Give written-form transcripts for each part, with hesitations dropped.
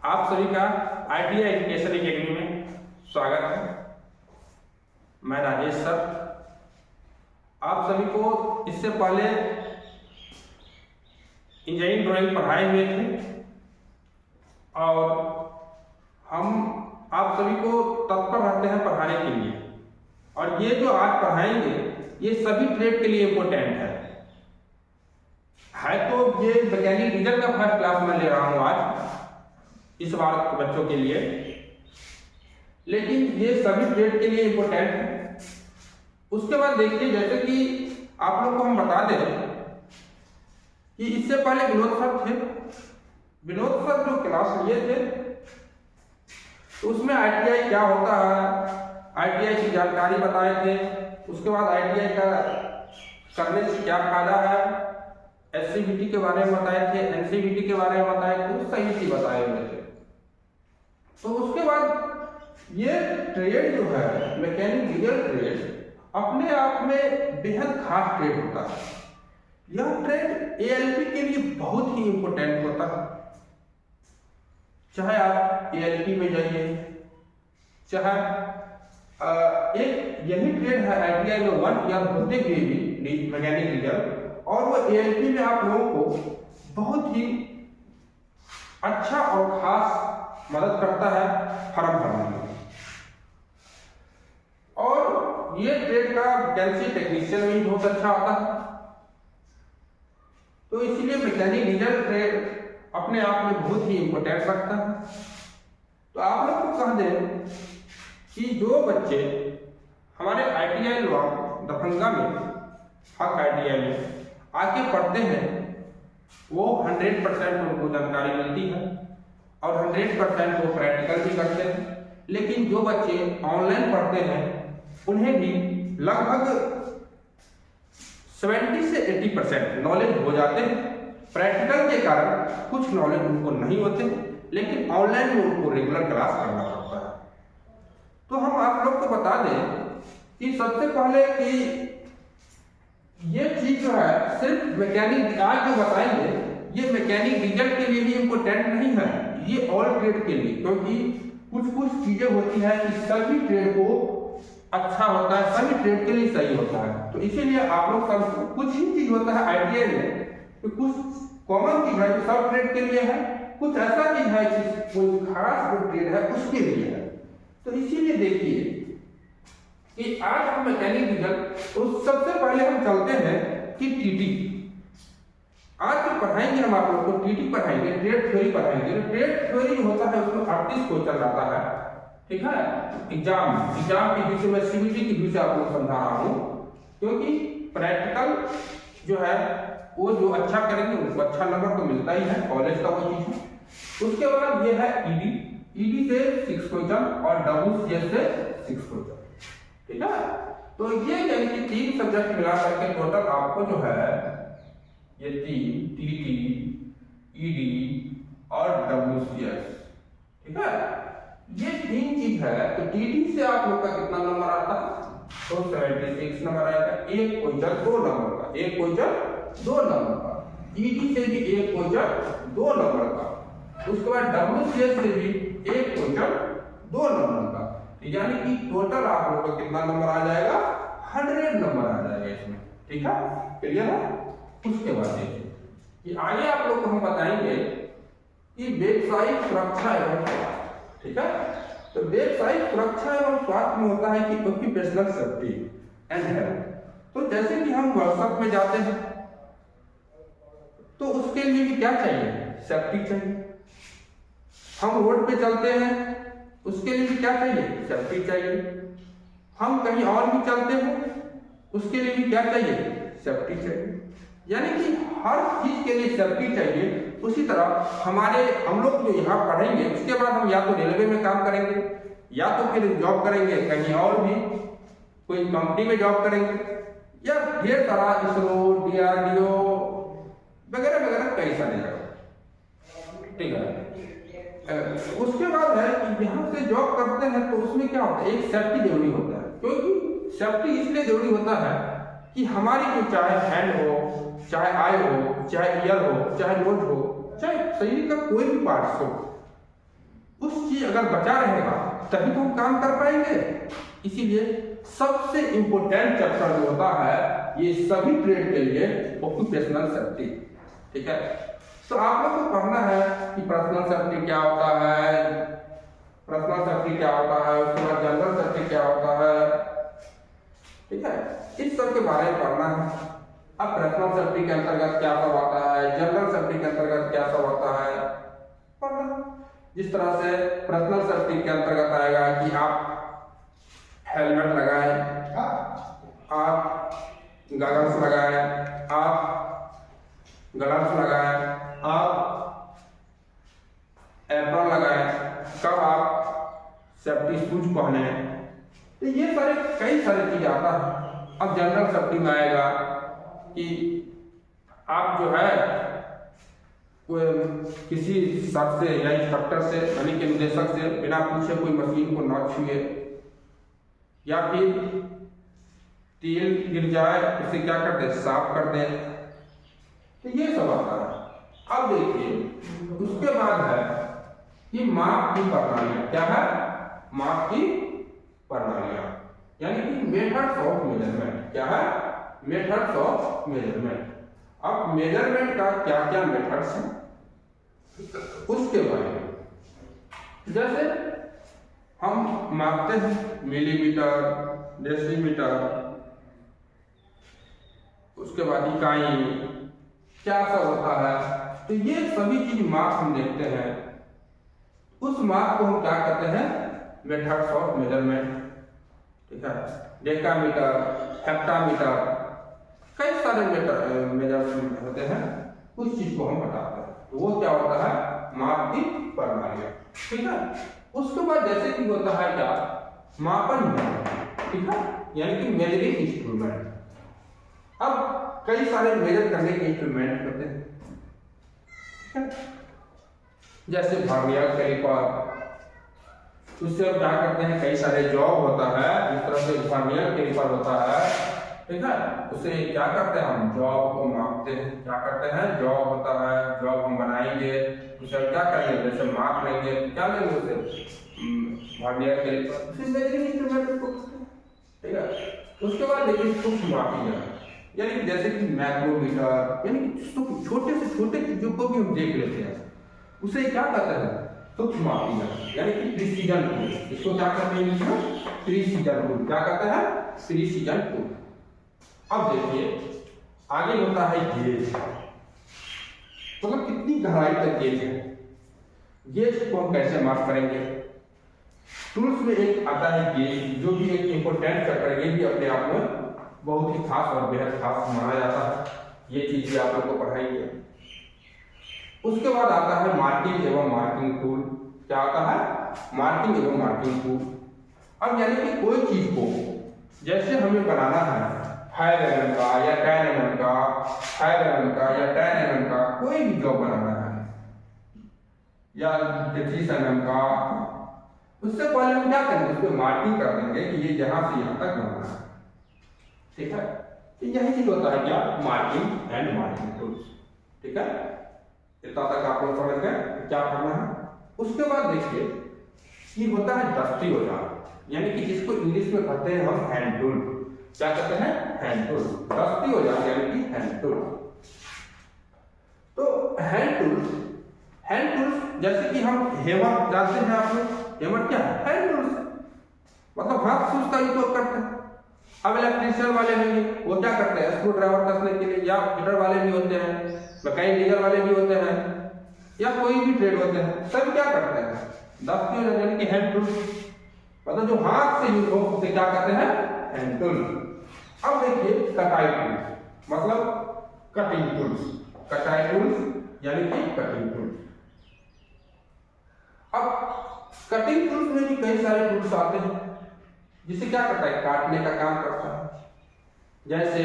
आप सभी का आईटीआई एजुकेशन एकेडमी में स्वागत है। मैं राजेश सर। आप सभी को इससे पहले इंजीनियरिंग ड्राइंग पढ़ाए हुए थे और हम आप सभी को तत्पर रहते हैं पढ़ाने के लिए। और ये जो आज पढ़ाएंगे ये सभी ट्रेड के लिए इम्पोर्टेंट है। तो ये मैकेनिक डीजल का फर्स्ट क्लास मैं ले रहा हूँ आज इस बार के बच्चों के लिए, लेकिन ये सभी ट्रेड के लिए इम्पोर्टेंट है। उसके बाद देखिए, जैसे कि आप लोग को हम बता दें कि इससे पहले विनोद सर थे। विनोद सर जो क्लास लिए थे तो उसमें आईटीआई क्या होता है, आईटीआई की जानकारी बताए थे। उसके बाद आईटीआई का करने से क्या फायदा है, एससीबीटी के बारे में बताए थे, एनसीबीटी के बारे में बताए थे, सही चीज बताए हुए थे। तो उसके बाद ये ट्रेड जो है मैकेनिक डीजल ट्रेड अपने आप में बेहद खास ट्रेड होता है। यह ट्रेड एएलपी के लिए बहुत ही इंपॉर्टेंट होता है। चाहे आप एएलपी में जाइए, चाहे एक यही ट्रेड है आईटीआई में 1 ईयर होते हुए भी मैकेनिक डीजल, और वो एएलपी में आप लोगों को बहुत ही अच्छा और खास मदद करता है फॉर्म भरने में। और ये ट्रेड का वैकेंसी टेक्नीशियन में भी बहुत अच्छा आता है। तो इसलिए मैकेनिक डीजल ट्रेड अपने आप में बहुत ही इंपॉर्टेंट रखता है। तो आप लोग को कह दें कि जो बच्चे हमारे आईटीआई दरभंगा में हक आईटीआई में आके पढ़ते हैं वो 100% उनको जानकारी मिलती है और 100% वो प्रैक्टिकल भी करते हैं। लेकिन जो बच्चे ऑनलाइन पढ़ते हैं उन्हें भी लगभग 70 से 80% नॉलेज हो जाते हैं। प्रैक्टिकल के कारण कुछ नॉलेज उनको नहीं होते, लेकिन ऑनलाइन में उनको रेगुलर क्लास करना पड़ता है। तो हम आप लोग को बता दें कि सबसे पहले कि ये चीज जो है सिर्फ मैकेनिक आज जो बताएंगे ये मैकेनिक डीजल के लिए भी इम्पोर्टेंट नहीं है, ये ऑल ट्रेड के लिए, क्योंकि कुछ चीजें होती है कि सभी ट्रेड को अच्छा होता है, सभी ट्रेड के लिए सही होता है। तो इसीलिए आप लोग सब कुछ ही चीज होता है आईटीआई में, तो कुछ कॉमन चीज है जो सब ट्रेड के लिए है, कुछ ऐसा चीज है कि कोई खास जो ट्रेड है उसके लिए है। तो इसीलिए देखिए कि आज हम मैकेनिक डीजल, तो सबसे पहले हम चलते हैं कि टीटी। आज जो पढ़ाएंगे हम आप लोग को टीटी पढ़ाएंगे, ट्रेड थ्योरी पढ़ाएंगे। ट्रेड थ्योरी जो होता है उसमें 38 क्वेश्चन आता है, ठीक है। एग्जाम के विषय में सीबीटी के विषय आपको समझा रहा हूँ, क्योंकि प्रैक्टिकल जो है वो जो अच्छा करेंगे उनको अच्छा नंबर तो मिलता ही है, कॉलेज का वो चीज है। उसके बाद ये है ईडी से 6 क्वेश्चन और डब्ल्यूसीएस से 6 क्वेश्चन, ठीक है। तो ये यानी कि 3 सब्जेक्ट मिला करके टोटल आपको जो है ये 3 टीटी, ईडी और डब्ल्यूसीएस, ठीक है। ये 3 चीज है। तो टीटी से आप लोग का कितना नंबर आता है, तो 76 नंबर आएगा। एक क्वेश्चन 2 नंबर का, एक क्वेश्चन 2 नंबर का। ईडी से भी एक क्वेश्चन 2 नंबर का। उसके बाद डब्ल्यूसीएस से भी एक क्वेश्चन 2 नंबर का। यानी कि टोटल आप लोग का कितना नंबर आ जाएगा, 100 नंबर आ जाएगा इसमें, ठीक है। क्लियर है। उसके बाद देखिए कि आगे आप लोग को हम बताएंगे कि व्यवसायिक सुरक्षा एवं स्वास्थ्य, ठीक है। तो व्यवसायिक सुरक्षा एवं स्वास्थ्य में होता है कि ऑक्यूपेशनल सेफ्टी एंड हेल्थ। तो जैसे कि हम वर्कशॉप में जाते हैं तो उसके लिए भी क्या चाहिए, सेफ्टी चाहिए। हम रोड पे चलते हैं उसके लिए भी क्या चाहिए, सेफ्टी चाहिए। हम कहीं और भी चलते हैं उसके लिए भी क्या चाहिए, सेफ्टी चाहिए। यानी कि हर चीज के लिए सेफ्टी चाहिए। उसी तरह हम लोग जो यहाँ पढ़ेंगे उसके बाद हम या तो रेलवे में काम करेंगे या तो फिर जॉब करेंगे कहीं और भी, कोई कंपनी में जॉब करेंगे, या ढेर सारा इसरो, डीआरडीओ वगैरह वगैरह कई सारे जगह, ठीक है। उसके बाद है कि यहाँ से जॉब करते हैं तो उसमें क्या होता है, एक सेफ्टी जरूरी होता है। क्योंकि सेफ्टी इसलिए जरूरी होता है कि हमारी जो चाहे हैंड हो, चाहे आई हो, चाहे ईयर हो, चाहे नोज हो, चाहे शरीर का कोई भी पार्ट हो, उस चीज अगर बचा रहेगा तभी तो हम काम कर पाएंगे। इसीलिए सबसे इंपॉर्टेंट चैप्टर जो होता है ये सभी ट्रेड के लिए ऑक्यूपेशनल सेफ्टी। ठीक है, तो आप लोग को पढ़ना है कि पर्सनल सेफ्टी क्या होता है, पर्सनल सेफ्टी क्या होता है, उसके बाद जनरल सेफ्टी क्या होता है। ठीक है, इस सब के बारे में पढ़ना है। अब पर्सनल सेफ्टी के अंतर्गत क्या सब आता है, जनरल सेफ्टी के अंतर्गत क्या सब आता है पढ़ना। जिस तरह से पर्सनल सेफ्टी के अंतर्गत आएगा कि आप हेलमेट लगाएं, आप गॉगल्स लगाएं, आप ग्लव्स लगाएं, आप एप्रन लगाएं, कब आप सेफ्टी शूज पहने। तो ये सारे कई सारे चीज आता है। अब जनरल सेफ्टी में आएगा कि आप जो है किसी शख्स से या इंस्ट्रक्टर से यानी कि निदेशक से बिना पूछे कोई मशीन को न छुए, या फिर तेल गिर जाए उसे क्या कर दे, साफ कर दे। तो ये सब आता है। अब देखिए उसके बाद है कि माप की प्रणालियां। क्या है? माप की प्रणालियां, यानी कि मेथड्स ऑफ मेजरमेंट। क्या है? Methods of measurement. अब मेजरमेंट का क्या क्या मेथड्स हैं उसके बारे में, जैसे हम मापते हैं मिलीमीटर, डेसीमीटर, उसके बाद इकाई क्या सब होता है। तो ये सभी चीज माप हम देखते हैं। उस माप को हम क्या कहते हैं? Methods of measurement. ठीक है, डेकामीटर, हेक्टामीटर, कई सारे मेजरमेंट होते हैं। उस चीज को हम बताते हैं। तो वो क्या होता है? माप की प्रणालियां। ठीक है, उसके बाद जैसे कि होता है क्या, मापन। ठीक है, यानी कि मेजरिंग इंस्ट्रूमेंट। अब कई सारे मेजर करने के इंस्ट्रूमेंट होते हैं। जैसे वर्नियर कैलिपर, उससे हम क्या करते हैं, कई सारे जॉब होता है। जिस तरह से वर्नियर कैलिपर होता है, ठीक है, उसे क्या करते हैं, हम जॉब को मापते हैं। क्या करते हैं? जॉब होता है, जॉब हम बनाएंगे, उसे हम क्या करेंगे, जैसे माप लेंगे, क्या लेंगे उसे, वर्नियर कैलिपर, उसे मेजरिंग इंस्ट्रूमेंट को। ठीक है, उसके बाद देखिए सूक्ष्म मापियां, यानी जैसे कि मैक्रोमीटर, यानी छोटे से छोटे चीजों को भी हम देख लेते हैं, उसे क्या कहते हैं? सूक्ष्म मापियां, यानी कि प्रिसीजन टूल। इसको क्या कहते हैं? Precision tool. क्या कहते हैं? Precision tool. अब देखिए आगे होता है गेज, मतलब कितनी गहराई तक गेज है। गेज को हम कैसे माप करेंगे? टूल्स में एक आता है गेज, जो भी एक इंपॉर्टेंट चैप्टर है। ये भी अपने आप में बहुत ही खास और बेहद खास माना जाता है। ये चीज भी आप लोग को पढ़ाएंगे। उसके बाद आता है मार्किंग एवं मार्किंग टूल। क्या आता है? मार्किंग एवं मार्किंग टूल। अब यानी कि कोई चीज को जैसे हमें बनाना है 5 mm का या 10 mm का, 5 mm का या 10 mm का, कोई भी जॉब बनाना है या 30 mm का, उससे पहले हम क्या करेंगे, उस पर मार्किंग कर देंगे कि ये यहां से यहां तक बनाना है। ठीक है, तो यही चीज होता है क्या, मार्किंग एंड मार्किंग टूल्स। ठीक है, इतना तक आप लोग समझ गए क्या करना है। उसके बाद देखिए ये होता है दस्ती औजार, यानी कि जिसको इंग्लिश में कहते हैं हम हैंड टूल। क्या कहते हैं? Hand tool. दस्ती औजार यानी कि हैंड टूल। तो हैंड टूल्स जैसे कि हम हेमर जानते हैं आप लोग। हेमर क्या है? हैंड टूल्स, मतलब हाथ से उसका उपयोग करते हैं। अब इलेक्ट्रीशियन वाले होंगे, वो क्या करते हैं? स्क्रू ड्राइवर कसने के लिए, या फिटर वाले भी होते हैं, मैकेनिक डीजल वाले भी होते हैं, या कोई भी ट्रेड होते हैं, सब क्या करते हैं? दस्ती औजार यानी कि हैंड टूल, मतलब जो हाथ से यूज हो उसे क्या कहते हैं? Hand tool. अब देखिए कटाई टूल, मतलब कटिंग टूल्स। कटाई टूल्स यानी कि कटिंग टूल्स। अब कटिंग टूल्स में भी कई सारे टूल्स आते हैं, जिसे क्या करता है? काटने का काम करता है। जैसे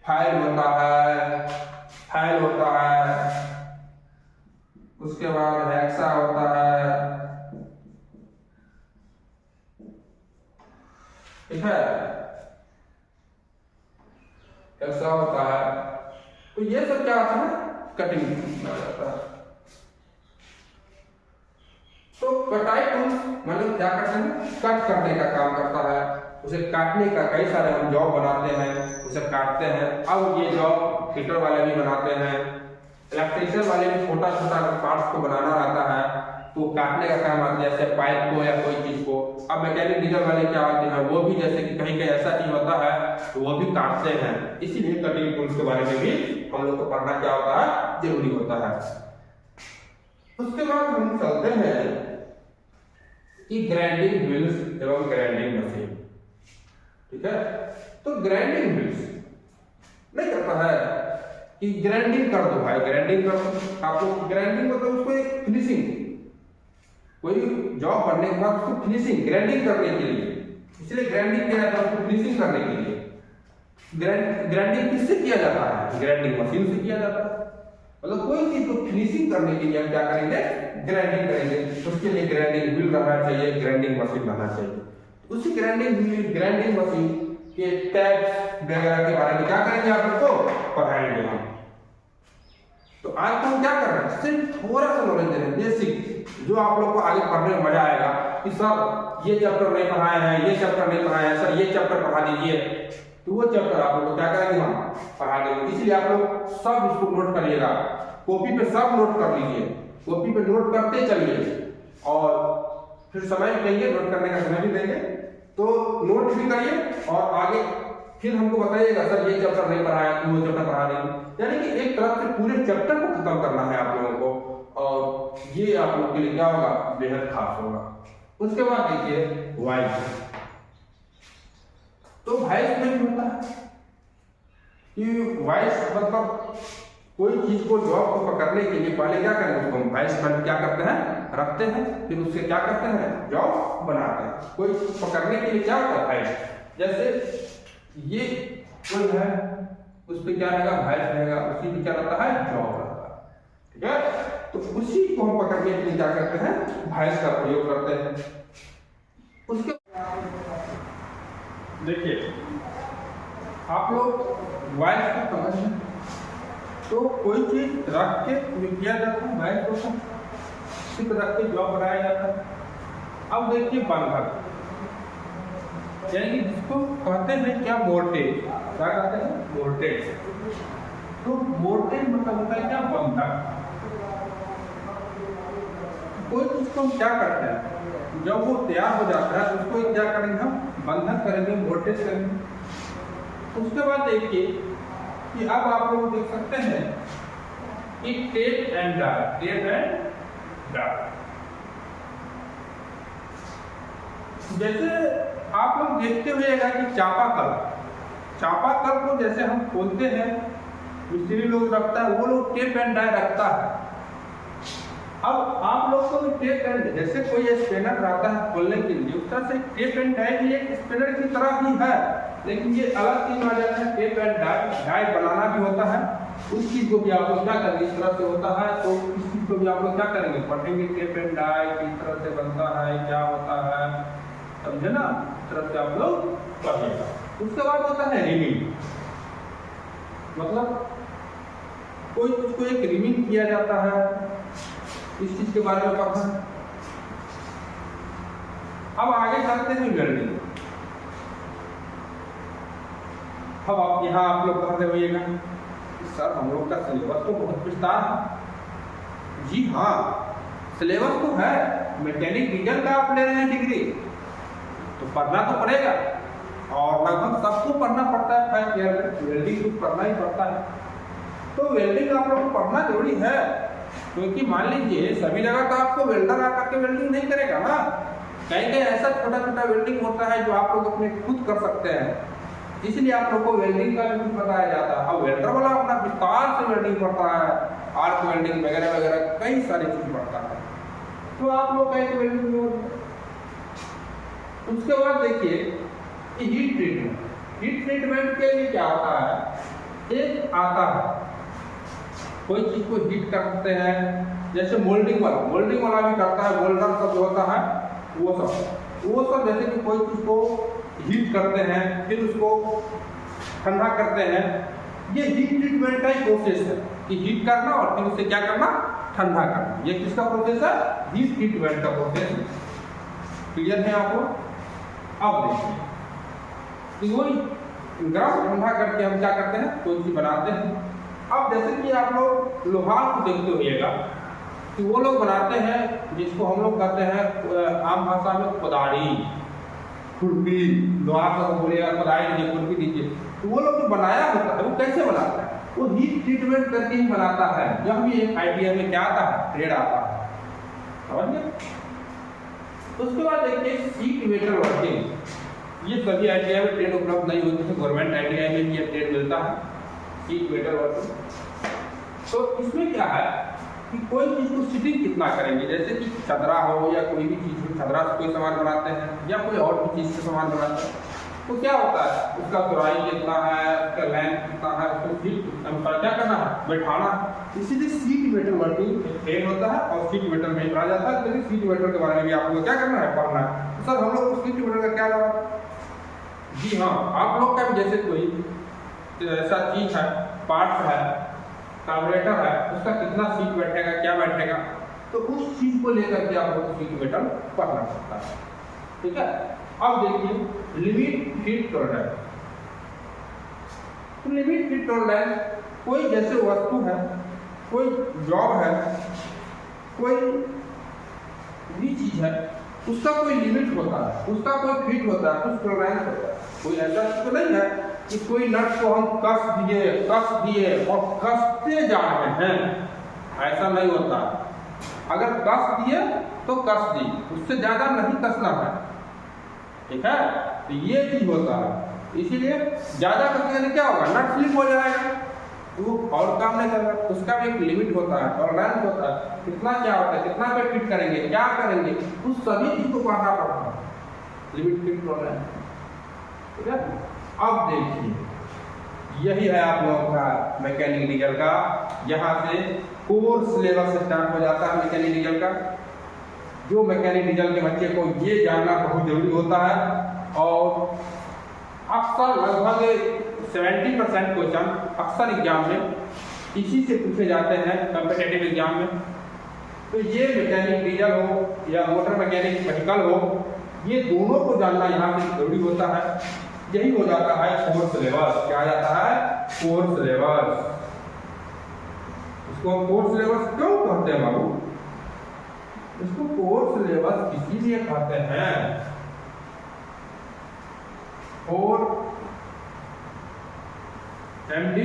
फाइल होता है, उसके बाद हेक्सा होता है। ठीक है, हेक्सा होता है। तो ये सब क्या आता है? कटिंग में आ जाता है। तो कटाई टूल्स मतलब क्या करते हैं, कट करने का काम करता है। उसे काटने का कई सारे हम जॉब बनाते हैं, उसे काटते हैं। अब ये जॉब फिटर वाले भी बनाते हैं, इलेक्ट्रिशियन वाले भी छोटा छोटा पार्ट्स को बनाना रहता है तो काटने का काम आता है, जैसे पाइप को या कोई चीज को। अब मैकेनिक डीजल वाले क्या आते हैं, वो भी जैसे कि कहीं कहीं ऐसा चीज होता है तो वो भी काटते हैं। इसीलिए कटिंग टूल्स के बारे में भी हम लोग को पढ़ना क्या होता है, जरूरी होता है। उसके बाद हम चलते हैं कि ग्राइंडिंग व्हील्स एवं ग्राइंडिंग मशीन। ठीक है, तो ग्राइंडिंग व्हील्स नहीं करता है कि ग्राइंडिंग कर दो भाई, ग्राइंडिंग कर दो। आप लोग ग्राइंडिंग मतलब उसको एक फिनिशिंग, कोई जॉब करने के बाद उसको फिनिशिंग ग्राइंडिंग करने के लिए, इसलिए ग्राइंडिंग किया जाता है उसको फिनिशिंग करने के लिए। ग्राइंडिंग किससे किया जाता है, ग्राइंडिंग मशीन से किया जाता है। मतलब कोई चीज को फिनिशिंग करने के लिए हम क्या करेंगे, ग्राइंडिंग करेंगे। उसके लिए ग्राइंडिंग व्हील रहना चाहिए, ग्राइंडिंग मशीन रहना चाहिए। उसी ग्राइंडिंग व्हील ग्राइंडिंग मशीन के टैब्स वगैरह के बारे में क्या करेंगे, आप लोग को पढ़ाएंगे हम। तो आज हम क्या कर रहे हैं, सिर्फ थोड़ा सा नॉलेज दे रहे हैं, बेसिक, जो आप लोग को आगे पढ़ने में मजा आएगा कि सर ये चैप्टर नहीं पढ़ाए हैं, ये चैप्टर नहीं पढ़ाए हैं, सर ये चैप्टर पढ़ा दीजिए। तो वो चैप्टर आप लोग को क्या करेंगे, हम पढ़ा देंगे। इसलिए आप लोग सब इसको नोट करिएगा, कॉपी पे सब नोट कर लीजिए, कॉपी पे नोट करते चलिए और फिर समय भी देंगे, नोट करने का समय भी देंगे, तो नोट भी करिए और आगे फिर हमको बताइएगा सर ये चैप्टर नहीं पढ़ाया तो वो चैप्टर पढ़ा देंगे। यानी कि एक तरफ से पूरे चैप्टर को खत्म करना है आप लोगों को, और ये आप लोग के लिए क्या होगा, बेहद खास होगा। उसके बाद देखिए वॉइस। तो वॉइस में भी होता है कि वॉइस मतलब कोई चीज को जॉब को पकड़ने के लिए पहले क्या करेंगे, उसको हम वॉइस पर क्या करते हैं, रखते हैं, फिर उससे क्या करते हैं, जॉब बनाते हैं। कोई पकड़ने के लिए क्या होता है वॉइस, जैसे ये कोई है उस पर क्या रहेगा, वॉइस रहेगा, उसी में क्या रहता है, जॉब रहता है। ठीक है, तो उसी को हम पकड़ने के लिए क्या करते हैं, वॉइस का प्रयोग करते हैं। उसके देखिए आप लोग वॉइस को समझ, तो कोई चीज रख के किया जाता है, वॉइस को सिर्फ रख के जॉब बनाया जाता है। अब देखिए बंधक, यानी जिसको कहते हैं क्या, मोर्टेज। क्या कहते हैं, मोर्टेज। तो मोर्टेज मतलब होता है क्या, बंधक। कोई चीज को हम क्या करते हैं, जब वो तैयार हो जाता है उसको क्या करेंगे, हम बंधक करेंगे, मोर्टेज करेंगे। उसके बाद देखिए कि अब आप लोग देख सकते हैं कि tape and die, tape and die. जैसे आप लोग देखते हुएगा कि चापाकल को जैसे हम खोलते हैं, मिस्त्री लोग रखता है, वो लोग टेप एंड डाई रखता है। अब आप लोग को भी टेप एंड, जैसे कोई स्पिनर रहता है खोलने के लिए, उस तरह से टेप एंड डाई भी एक स्पिनर की तरह ही है, लेकिन ये अलग चीज आ जाता है। टेप एंड डाई बनाना भी होता है, उस चीज को भी आप लोग क्या करेंगे, इस तरह से होता है, तो इस चीज को भी आप लोग क्या करेंगे, पढ़ेंगे। टेप एंड डाई किस तरह से बनता है, क्या होता है, समझे ना, इस तरह से आप लोग पढ़िएगा। उसके बाद होता है रिमिंग, मतलब कोई चीज को एक रिमिंग किया जाता है, इस चीज के बारे में पढ़ना है। अब आगे चलते हैं वेल्डिंग। अब आप यहाँ आप लोग पढ़ रहे होइएगा सर हम लोग का सिलेबस तो बहुत विस्तार है। जी हाँ, सिलेबस तो है, मैकेनिक डीजल का आप ले रहे हैं डिग्री, तो पढ़ना तो पड़ेगा, और लगभग सबको पढ़ना पड़ता है। फाइनल ईयर में वेल्डिंग तो पढ़ना ही पड़ता है, तो वेल्डिंग आप लोग को पढ़ना जरूरी है, क्योंकि मान लीजिए सभी जगह तो आपको वेल्डर आकर के वेल्डिंग नहीं करेगा ना, कहीं कहीं ऐसा छोटा छोटा वेल्डिंग होता है जो आप लोग अपने खुद कर सकते हैं, इसलिए आप लोग को वेल्डिंग का भी बताया जाता है। अब वेल्डर वाला अपना विस्तार से वेल्डिंग पढ़ता है, आर्क वेल्डिंग वगैरह वगैरह कई सारी चीज पढ़ता है, तो आप लोग का एक वेल्डिंग हो। उसके बाद देखिए हीट ट्रीटमेंट। हीट ट्रीटमेंट के लिए क्या होता है, एक आता है कोई चीज को हीट करते हैं, जैसे मोल्डिंग वाला भी करता है, मोल्डर सब जो होता है वो सब जैसे कि कोई चीज को हीट करते हैं, फिर उसको ठंडा करते हैं, ये हीट ट्रीटमेंट का ही प्रोसेस है। कि हीट करना और फिर उसे क्या करना, ठंडा करना। ये किसका प्रोसेस है, हीट ट्रीटमेंट का प्रोसेस। क्लियर है आपको? अब देखिए कि वही गर्म ठंडा करके हम क्या करते हैं, कोई चीज बनाते हैं। अब जैसे कि आप लोग लोहार को देखते होइएगा कि वो लोग बनाते हैं जिसको हम लोग कहते हैं आम भाषा में कुदारी, खुरपी, लोहार का बोलेगा कुदारी दीजिए, खुरपी दीजिए। तो वो लोग जो बनाया होता है वो कैसे बनाता है, वो हीट ट्रीटमेंट करके ही बनाता है। जब भी एक आइडिया में क्या आता है, ट्रेड आता है, समझ गए? उसके बाद देखिए सीट मेटल वर्किंग। ये सभी आईटीआई में ट्रेड उपलब्ध नहीं होती है, गवर्नमेंट आईटीआई में ये ट्रेड मिलता है, सीट मेटल वर्किंग। तो इसमें क्या है कि कोई चीज को सिटिंग कितना करेंगे, जैसे कि चदरा हो या कोई भी चीज, चदरा से कोई सामान बनाते हैं या कोई और भी चीज से सामान बनाते हैं, तो क्या होता है, उसका चौड़ाई कितना है, उसका लेंथ कितना है, उसको सीट अनुसार क्या करना है, बैठाना है। इसीलिए सीट मेटल वर्किंग ट्रेड होता है और सीट मेटल में पढ़ा जाता है। लेकिन सीट मेटल के बारे में भी आपको क्या करना है, पढ़ना है। तो सर हम लोग को सीट मेटल का क्या जवाब? जी हाँ, आप लोग का भी जैसे कोई ऐसा चीज है, पार्ट है, कार्बोरेटर है, उसका कितना सीट बैठेगा, क्या बैठेगा, तो उस चीज को लेकर के आप लोग सीट मेटल पढ़ना पड़ता है। ठीक है? अब देखिए लिमिट हीट टॉलरेंस। तो लिमिट हीट टॉलरेंस कोई जैसे वस्तु है, कोई जॉब है, कोई भी चीज है, उसका कोई लिमिट होता है, उसका कोई फिट होता है, कुछ टॉलरेंस होता है। कोई ऐसा तो नहीं है कि कोई नट को हम कस दिए और कसते जा रहे हैं, ऐसा नहीं होता। अगर कस दिए तो कस दी, उससे ज्यादा नहीं कसना है। ठीक है? तो ये चीज होता है। इसीलिए ज्यादा कसने से क्या होगा, नट स्लिप हो जाएगा, वो और काम नहीं करेगा। उसका भी एक लिमिट होता है, टॉलरेंस होता है, कितना क्या होता है, कितना पे फिट करेंगे, क्या करेंगे, उस सभी चीज को पढ़ना पड़ता है, लिमिट फिट टॉलरेंस। ठीक है? अब देखिए यही है आप लोगों का मैकेनिकल डीजल का। यहाँ से कोर सिलेबस स्टार्ट हो जाता है मैकेनिकल डीजल का। जो मैकेनिकल डीजल के बच्चे को ये जानना बहुत जरूरी होता है। और अक्सर लगभग 70% क्वेश्चन अक्सर एग्जाम में इसी से पूछे जाते हैं, कॉम्पिटिटिव एग्जाम में। तो ये मैकेनिक डीजल हो या मोटर मैकेनिक व्हीकल हो, ये दोनों को जानना यहाँ से जरूरी होता है। यही हो जाता है कोर सिलेबस। क्या जाता है, कोर सिलेबस। इसको हम कोर सिलेबस क्यों कहते हैं बाबू? इसको कोर सिलेबस इसीलिए कहते हैं, कोर एमडी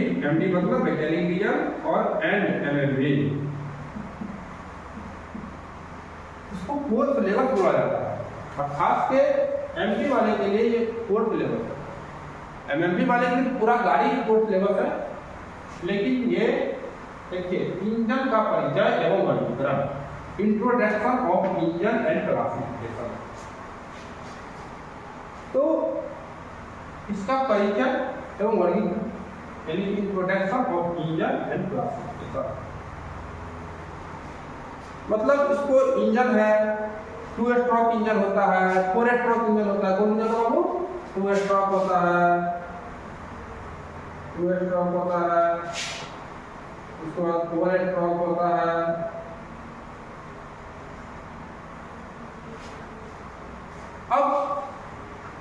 मतलब मैकेनिकल डीजल और एंड एमएमडी, इसको कोर सिलेबस बोला जाता है। और खास के एमडी वाले के लिए ये कोर सिलेबस है, एमएमडी वाले के लिए पूरा गाड़ी कोर सिलेबस है। लेकिन ये देखिए इंजन का परिचय एवं वर्गीकरण, introduction of engine and classification. तो इसका परिचय एवं वर्गीकरण यानी introduction of engine and classification, मतलब इसको इंजन है, 2 स्ट्रोक इंजन होता है, 4 स्ट्रोक इंजन होता है। कौन इंजन बाबू? 2 स्ट्रोक होता है, 2 स्ट्रोक होता है, उसके बाद 4 स्ट्रोक होता है। अब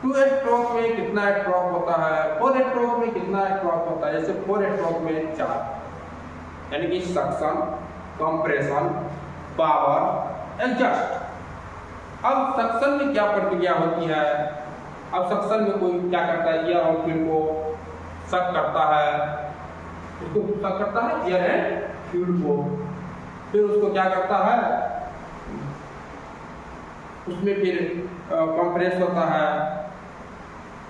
2 स्ट्रोक में कितना स्ट्रोक होता है, 4 स्ट्रोक में कितना स्ट्रोक होता है? जैसे 4 स्ट्रोक में 4, यानी कि सक्शन, कंप्रेशन, पावर, एग्जॉस्ट। अब सक्शन में क्या प्रक्रिया होती है? अब सक्शन में कोई क्या करता है, एयर और फ्यूल को सक करता है, उसको सक करता है एयर एंड फ्यूल को, फिर उसको क्या करता है, उसमें फिर कंप्रेस होता है,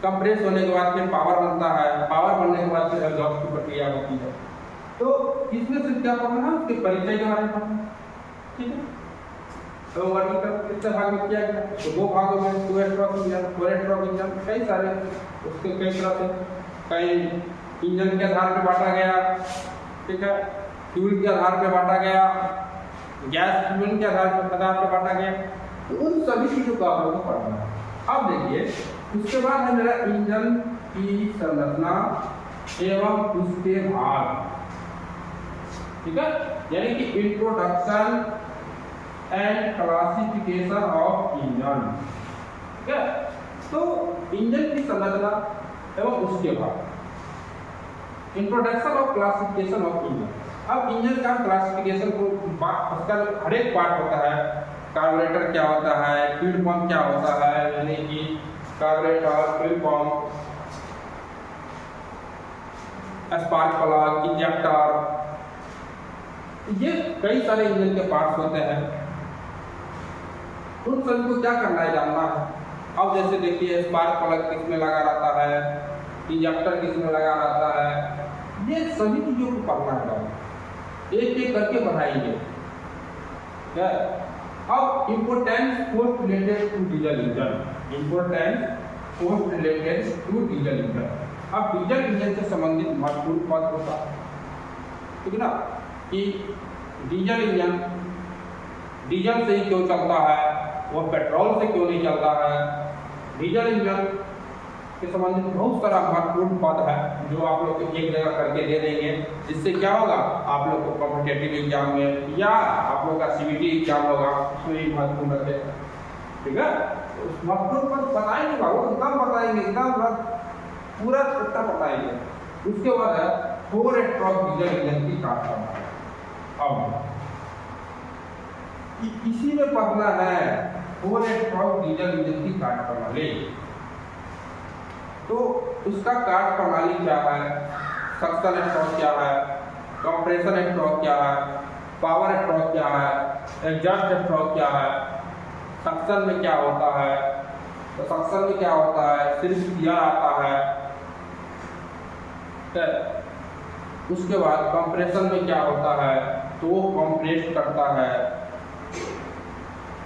कंप्रेस होने के बाद फिर पावर बनता है, पावर बनने के बाद फिर एग्जॉस्ट की प्रक्रिया होती है। तो इसमें से क्या पढ़ना है, उसके परिचय के बारे में पढ़ना है। ठीक है? तो वर्गीकरण कितने भाग में किया गया? तो 2 भागों में, 2 स्ट्रोक इंजन, 4 स्ट्रोक इंजन, कई सारे उसके कई तरह से, कई इंजन के आधार पर बांटा गया। ठीक है? फ्यूल के आधार पर बांटा गया, गैस फ्यूल के आधार पर बांटा गया। तो उन सभी चीजों को आप लोगों को पढ़ना है। अब देखिए उसके बाद है मेरा इंजन की संरचना एवं उसके भाग। ठीक है, यानी कि introduction and classification of engine. ठीक है, तो इंजन की संरचना एवं उसके बाद इंट्रोडक्शन और क्लासिफिकेशन ऑफ इंजन। अब इंजन का क्लासिफिकेशन को उसका हर एक पार्ट होता है, कार्बोरेटर क्या होता है, फ्यूल पंप क्या होता है, यानी कि carburettor, fuel pump, spark plug, injector, ये कई सारे इंजन के पार्ट्स होते हैं। उन सभी को क्या करना है, जानना है। अब जैसे देखिए स्पार्क प्लग किस में लगा रहता है, इंजेक्टर किस में लगा रहता है, ये सभी चीजों को पढ़ना है, एक एक करके बढ़ाएंगे। क्या अब importance force related to diesel engine, importance force related to diesel engine. अब डीजल इंजन से संबंधित महत्वपूर्ण बात होता है, ठीक है ना, कि डीजल इंजन डीजल से ही क्यों चलता है, वो पेट्रोल से क्यों नहीं चलता है। डीजल इंजन के संबंधित बहुत सारा महत्वपूर्ण पद है जो आप लोग को एक जगह करके दे देंगे, जिससे क्या होगा, आप लोग को कॉम्पिटिटिव एग्जाम में या आप लोग का सीबीटी एग्जाम होगा उसमें भी महत्वपूर्ण रखेगा। ठीक है, उस महत्वपूर्ण पद बताएंगे, वो एकदम बताएंगे, एकदम पूरा उत्तर बताएंगे। उसके बाद है 4 स्ट्रोक डीजल इंजन की कार्यप्रणाली। अब इसी में पढ़ना है 4 स्ट्रोक डीजल इंजन की कार्यप्रणाली। तो उसका कार्यप्रणाली क्या है, सक्शन स्ट्रोक क्या है, कंप्रेशन स्ट्रोक क्या है, पावर स्ट्रोक क्या है, एग्जॉस्ट स्ट्रोक क्या है, सक्शन में क्या होता है, तो सक्शन में क्या होता है, सिर्फ गियर आता है। उसके बाद कंप्रेशन में क्या होता है, तो वो कंप्रेस करता है।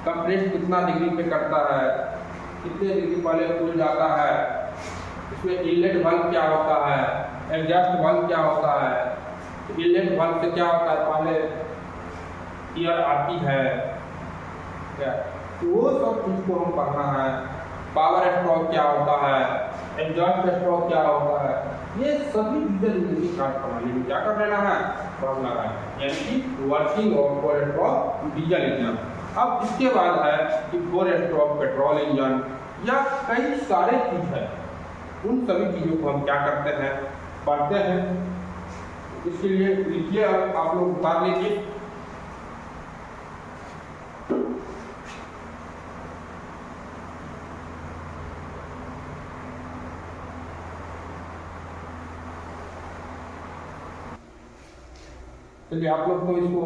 कंप्रेस कितना डिग्री पे करता है, कितने डिग्री पहले खुल जाता है, इसमें इनलेट वाल्व क्या होता है, एग्जॉस्ट वाल्व क्या होता है। इनलेट वाल्व से क्या होता है, पहले एयर आती है, क्या तो वो सब चीज को हम पढ़ना है। पावर स्ट्रोक क्या होता है, एग्जॉस्ट स्ट्रोक क्या होता है, ये सभी डीजल इंजन की कार्यप्रणाली में क्या कर लेना है, पढ़ना है, यानी कि working of 4 stroke diesel engine. अब इसके बाद है कि 4 स्ट्रोक पेट्रोल इंजन या कई सारे चीज है, उन सभी चीजों को हम क्या करते हैं, पढ़ते हैं। इसके लिए लिखिए, आप लोग उतार लीजिए। चलिए आप लोग को इसको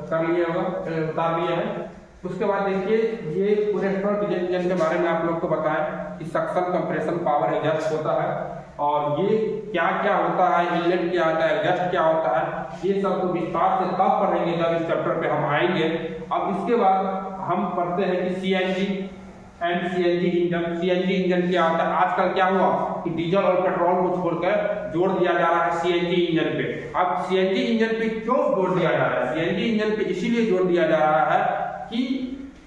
कर लिया होगा, उतार लिया है। उसके बाद देखिए ये पूरे डीजल इंजन के बारे में आप लोग को बताएं कि सक्शन, कंप्रेशन, पावर, एग्जॉस्ट होता है, और ये क्या क्या होता है, इनलेट क्या होता है, एग्जॉस्ट क्या होता है, ये सब तो विस्तार से तब पढ़ेंगे जब इस चैप्टर पे हम आएंगे। अब इसके बाद हम पढ़ते हैं कि CNG and CNG engine. CNG engine क्या होता है, आजकल क्या हुआ कि डीजल और पेट्रोल को छोड़कर जोड़ दिया जा रहा है सीएनजी इंजन पे। अब सीएनजी इंजन पे क्यों जोड़ दिया जा रहा है, सीएनजी इंजन पे इसीलिए जोड़ दिया जा रहा है कि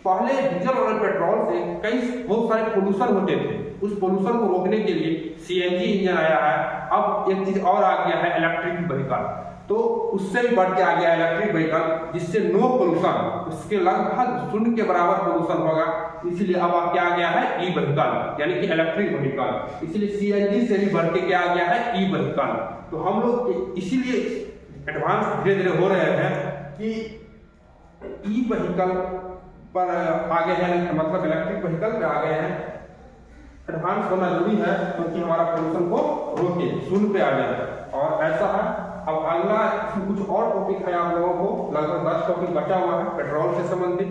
पहले डीजल और पेट्रोल से कई बहुत सारे पोल्यूशन होते थे, उस पोल्यूशन को रोकने के लिए सीएनजी इंजन आया है। अब एक चीज और आ गया है, इलेक्ट्रिक व्हीकल, तो उससे भी बढ़ के आ गया इलेक्ट्रिक व्हीकल, जिससे नो पोल्यूशन, उसके लगभग 0 के बराबर पोल्यूशन होगा। इसलिए अब क्या आ गया है, ई व्हीकल, यानी कि इलेक्ट्रिक व्हीकल। इसलिए सीएनजी से भी बढ़ के क्या आ गया है, ई व्हीकल। तो हम लोग इसीलिए एडवांस धीरे धीरे हो रहे हैं कि ई व्हीकल पर आगे हैं, मतलब इलेक्ट्रिक व्हीकल पे आ गए हैं। एडवांस होना जरूरी है क्योंकि हमारा पोल्यूशन को रोके, 0 पे आ जाए। और ऐसा है, अब अगला कुछ और टॉपिक है आप लोगों को, लगभग 10 टॉपिक बचा हुआ है पेट्रोल से संबंधित,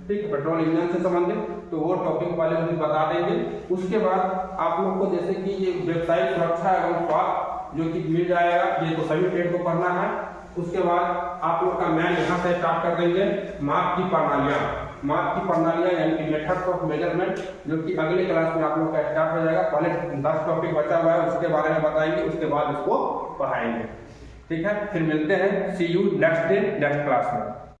ठीक है, पेट्रोल इंजन से संबंधित, तो वो टॉपिक वाले मुझे बता देंगे। उसके बाद आप लोग को जैसे कि ये वेबसाइट सुरक्षा एवं स्वास्थ्य जो कि मिल जाएगा, ये तो सभी ट्रेड को पढ़ना है। उसके बाद आप लोग का मैन यहाँ से स्टार्ट कर देंगे, माप की प्रणालियाँ यानी कि मेथड्स ऑफ मेजरमेंट, जो कि अगले क्लास में आप लोग का स्टार्ट हो जाएगा। पहले 10 टॉपिक बचा हुआ है, उसके बारे में बताएंगे, उसके बाद इसको पढ़ाएंगे। ठीक है, फिर मिलते हैं, see you next day next class में।